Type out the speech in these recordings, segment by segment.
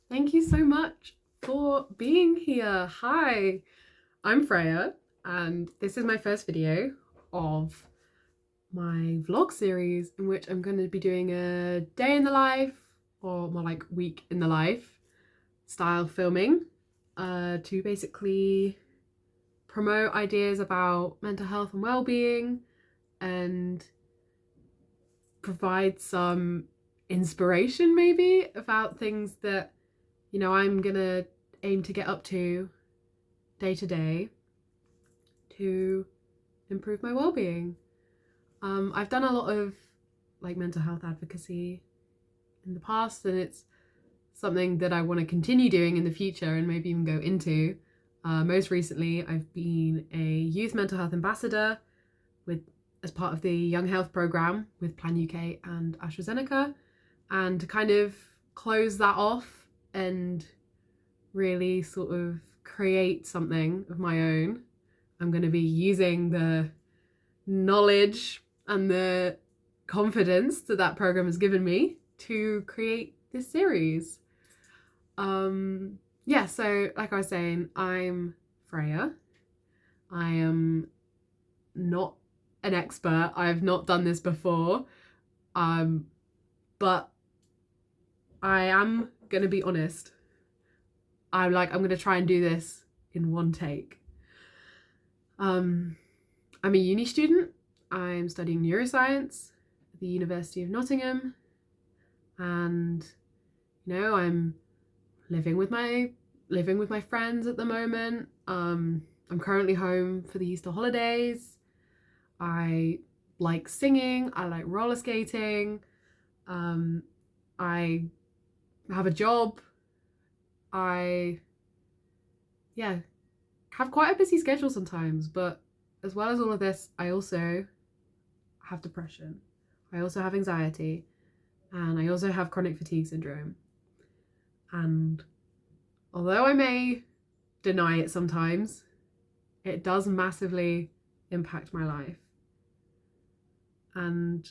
Thank you so much for being here. Hi, I'm Freya, and this is my first video of my vlog series in which I'm going to be doing a day in the life, or more like week in the life style filming, to basically promote ideas about mental health and well-being and provide some inspiration maybe about things that I'm gonna aim to get up to day to day to improve my well-being. I've done a lot of mental health advocacy in the past, and it's something that I want to continue doing in the future and maybe even go into. Most recently, I've been a youth mental health ambassador as part of the Young Health Programme with Plan UK and AstraZeneca, and to kind of close that off and really sort of create something of my own, I'm going to be using the knowledge and the confidence that program has given me to create this series. So like I was saying, I'm Freya. I am not an expert. I've not done this before. But I am going to be honest. I'm going to try and do this in one take. I'm a uni student. I'm studying neuroscience at the University of Nottingham, and I'm living with my friends at the moment. I'm currently home for the Easter holidays. I like singing. I like roller skating. I have a job. I have quite a busy schedule sometimes, but as well as all of this, I also have depression. I also have anxiety, and I also have chronic fatigue syndrome. And although I may deny it sometimes, it does massively impact my life. And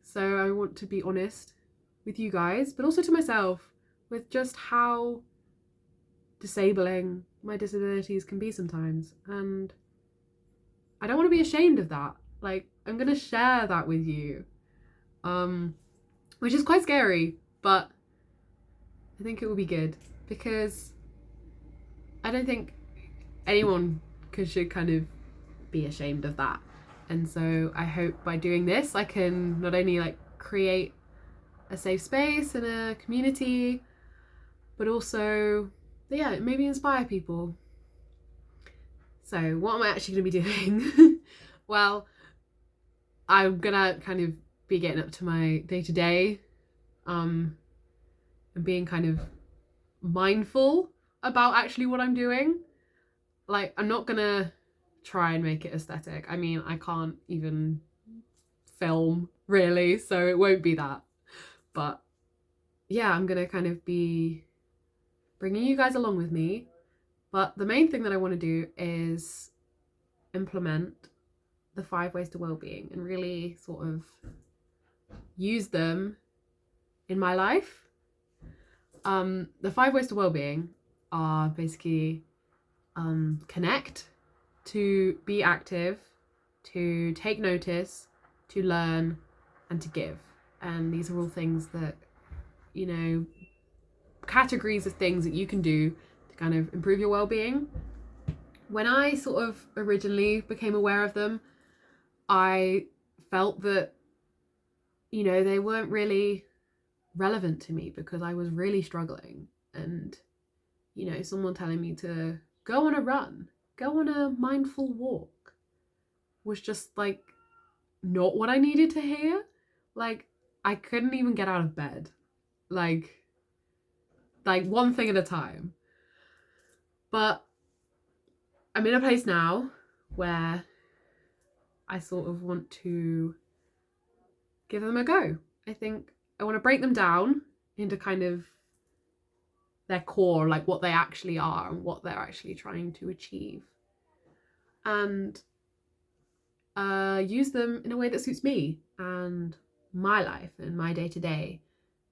so I want to be honest with you guys, but also to myself, with just how disabling my disabilities can be sometimes. And I don't want to be ashamed of that. I'm going to share that with you, which is quite scary, but I think it will be good, because I don't think anyone should kind of be ashamed of that. And so I hope by doing this, I can not only create a safe space and a community, but also, maybe inspire people. So what am I actually going to be doing? Well, I'm going to kind of be getting up to my day-to-day, and being kind of mindful about actually what I'm doing. I'm not going to try and make it aesthetic. I mean, I can't even film really, so it won't be that. But I'm going to kind of be bringing you guys along with me. But the main thing that I want to do is implement the 5 ways to well-being and really sort of use them in my life. The 5 ways to well-being are basically connect, to be active, to take notice, to learn, and to give. And these are all things that, categories of things that you can do to kind of improve your well-being. When I sort of originally became aware of them, I felt that, they weren't really relevant to me because I was really struggling. And, someone telling me to go on a run, go on a mindful walk was just not what I needed to hear. I couldn't even get out of bed. One thing at a time. But I'm in a place now where I sort of want to give them a go. I think I want to break them down into kind of their core, what they actually are and what they're actually trying to achieve. And use them in a way that suits me and my life and my day-to-day,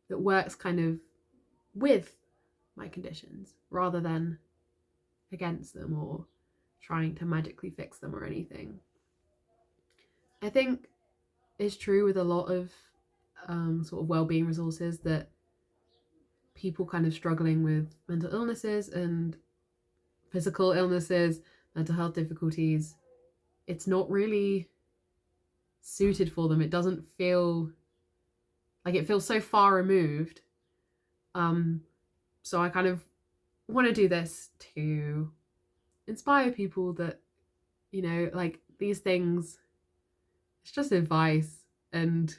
that works kind of with my conditions rather than against them or trying to magically fix them or anything. I think it's true with a lot of sort of wellbeing resources that people kind of struggling with mental illnesses and physical illnesses, mental health difficulties, it's not really suited for them. It doesn't feel like, it feels so far removed. So I kind of want to do this to inspire people that, you know, like, these things, it's just advice, and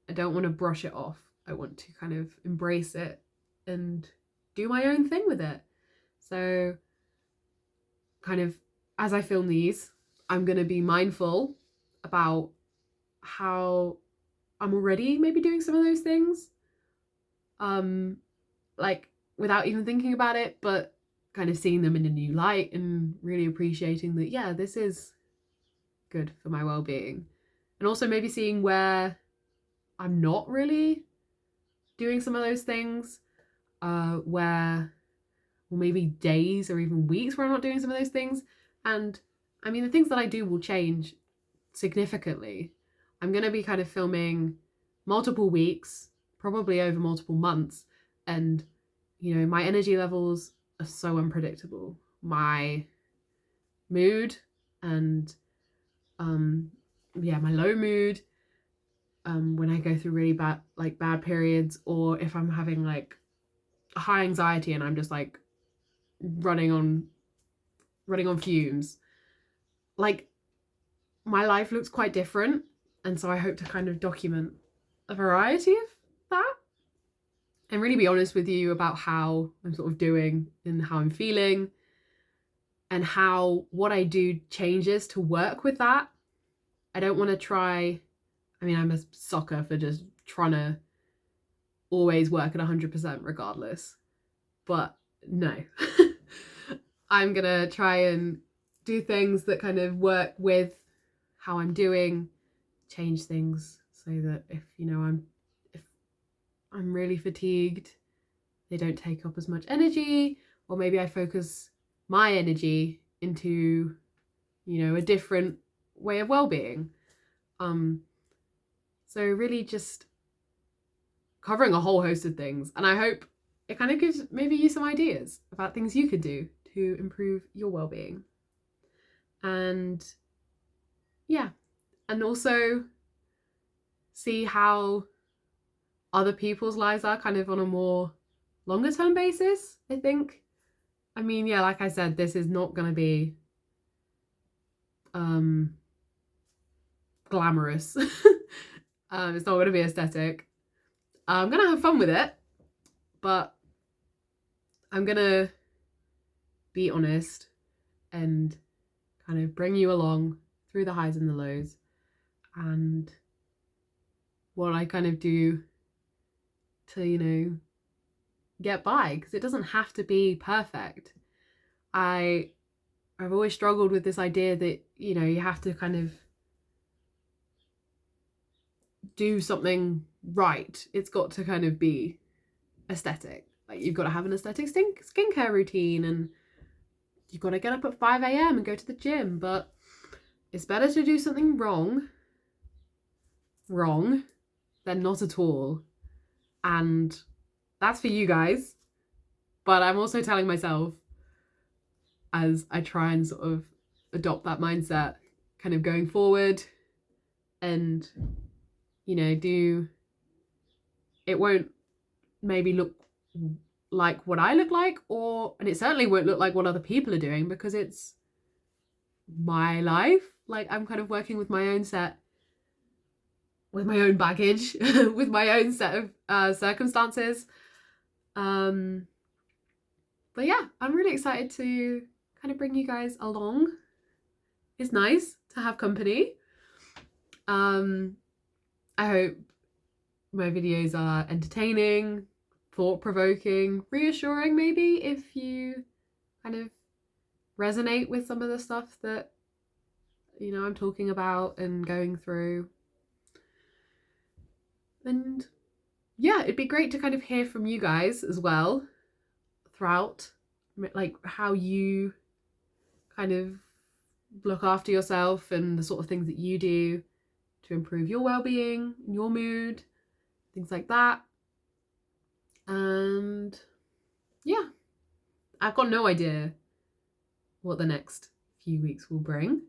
I don't want to brush it off. I want to kind of embrace it and do my own thing with it. So kind of as I film these, I'm going to be mindful about how I'm already maybe doing some of those things, like without even thinking about it, but kind of seeing them in a new light and really appreciating that, yeah, this is good for my well-being. And also maybe seeing where I'm not really doing some of those things, where, or maybe days or even weeks where I'm not doing some of those things. And I mean, the things that I do will change significantly. I'm going to be kind of filming multiple weeks, probably over multiple months. And, you know, my energy levels are so unpredictable. My mood and, my low mood, when I go through really bad periods, or if I'm having like high anxiety and I'm just like running on fumes, like, my life looks quite different. And so I hope to kind of document a variety of that and really be honest with you about how I'm sort of doing and how I'm feeling, and how what I do changes to work with that. I don't want to try, I mean, I'm a sucker for just trying to always work at 100% regardless, but no. I'm gonna try and do things that kind of work with how I'm doing, change things so that if I'm really fatigued, they don't take up as much energy, or maybe I focus my energy into, a different way of well-being. So really just covering a whole host of things, and I hope it kind of gives maybe you some ideas about things you could do to improve your well-being. And yeah, and also see how other people's lives are kind of on a more longer term basis, I think. I mean, yeah, like I said, this is not going to be glamorous. It's not going to be aesthetic. I'm going to have fun with it, but I'm going to be honest and kind of bring you along through the highs and the lows, and what I kind of do to, get by, because it doesn't have to be perfect. I've always struggled with this idea that, you have to kind of do something right. It's got to kind of be aesthetic. Like, you've got to have an aesthetic skincare routine, and you've got to get up at 5 a.m. and go to the gym. But it's better to do something wrong than not at all. And that's for you guys. But I'm also telling myself, as I try and sort of adopt that mindset kind of going forward, and, it won't maybe look like what I look like, and it certainly won't look like what other people are doing, because it's my life. Like, I'm kind of working with my own baggage, with my own set of circumstances. But yeah, I'm really excited to kind of bring you guys along. It's nice to have company. I hope my videos are entertaining, thought-provoking, reassuring, maybe, if you kind of resonate with some of the stuff that, I'm talking about and going through. And yeah, it'd be great to kind of hear from you guys as well throughout, like how you kind of look after yourself and the sort of things that you do to improve your well-being, your mood, things like that. And yeah, I've got no idea what the next few weeks will bring.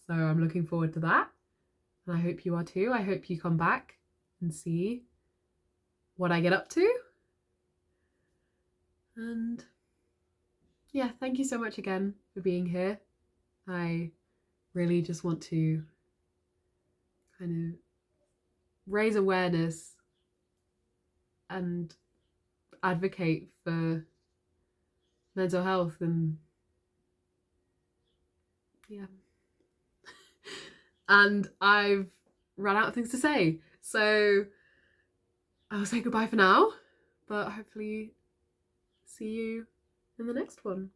So I'm looking forward to that. And I hope you are too. I hope you come back and see what I get up to. And yeah, thank you so much again for being here. I really just want to kind of raise awareness and advocate for mental health, and yeah. And I've run out of things to say, so I'll say goodbye for now, but hopefully see you in the next one.